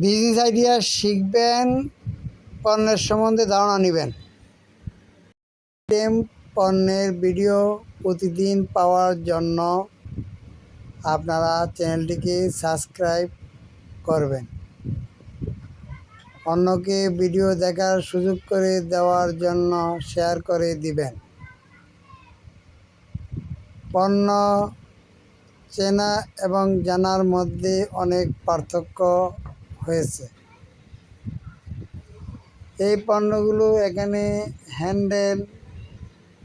Business idea শিখবেন, পণ্যের সম্বন্ধে ধারণা নেবেন। পণ্যের ভিডিও প্রতিদিন পাওয়ার জন্য আপনারা চ্যানেলটিকে সাবস্ক্রাইব করবেন। অন্যকে ভিডিও দেখার সুযোগ করে দেওয়ার জন্য শেয়ার করে দিবেন। পণ্য চেনা এবং জানার মধ্যে অনেক পার্থক্য হয়েছে। এই পণ্যগুলো এখানে হ্যান্ডেল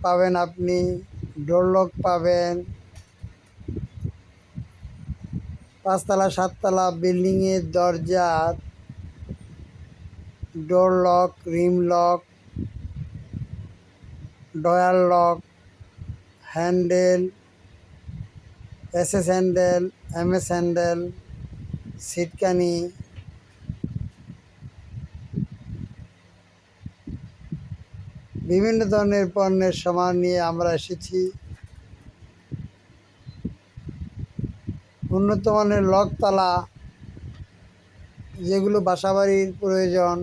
পাবেন, আপনি ডোর লক পাবেন, 5তলা 7তলা বিল্ডিংয়ের দরজার door lock, rim lock, drawer lock, handle, SS handle, MS handle, সিটকানি, বিভিন্ন ধরনের পণ্যের সামান নিয়ে আমরা এসেছি। উন্নত মানের লক তালা, যেগুলো বাসাবাড়ির প্রয়োজন,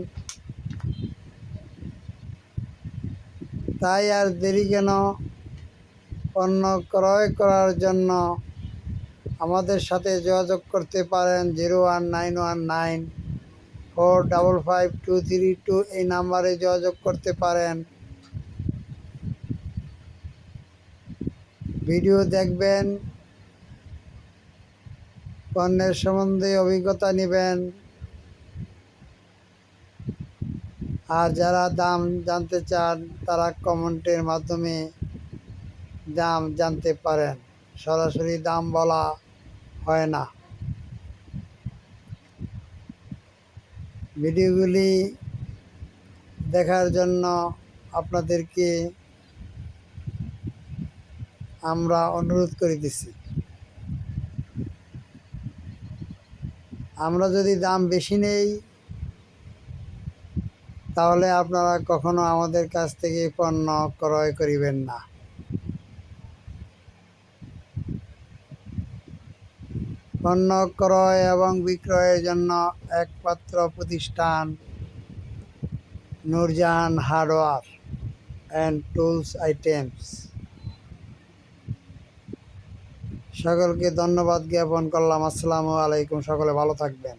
তাই আর দেরি কেন? পণ্য ক্রয় করার জন্য আমাদের সাথে যোগাযোগ করতে পারেন 01919455232। এই নাম্বারে যোগাযোগ করতে পারেন। ভিডিও দেখবেন, পণ্যের সম্বন্ধে অভিজ্ঞতা নেবেন। আর যারা দাম জানতে চান তারা কমেন্টের মাধ্যমে দাম জানতে পারেন। সরাসরি দাম বলা হয় না। ভিডিওগুলি দেখার জন্য আপনাদেরকে আমরা অনুরোধ করিতেছি। আমরা যদি দাম বেশি নেই, তাহলে আপনারা কখনো আমাদের কাছ থেকে পণ্য ক্রয় করিবেন না। পণ্য ক্রয় এবং বিক্রয়ের জন্য একমাত্র প্রতিষ্ঠান Nurjahan hardware and tools items. সকলকে ধন্যবাদ জ্ঞাপন করলাম। আসসালামু আলাইকুম। সকলে ভালো থাকবেন।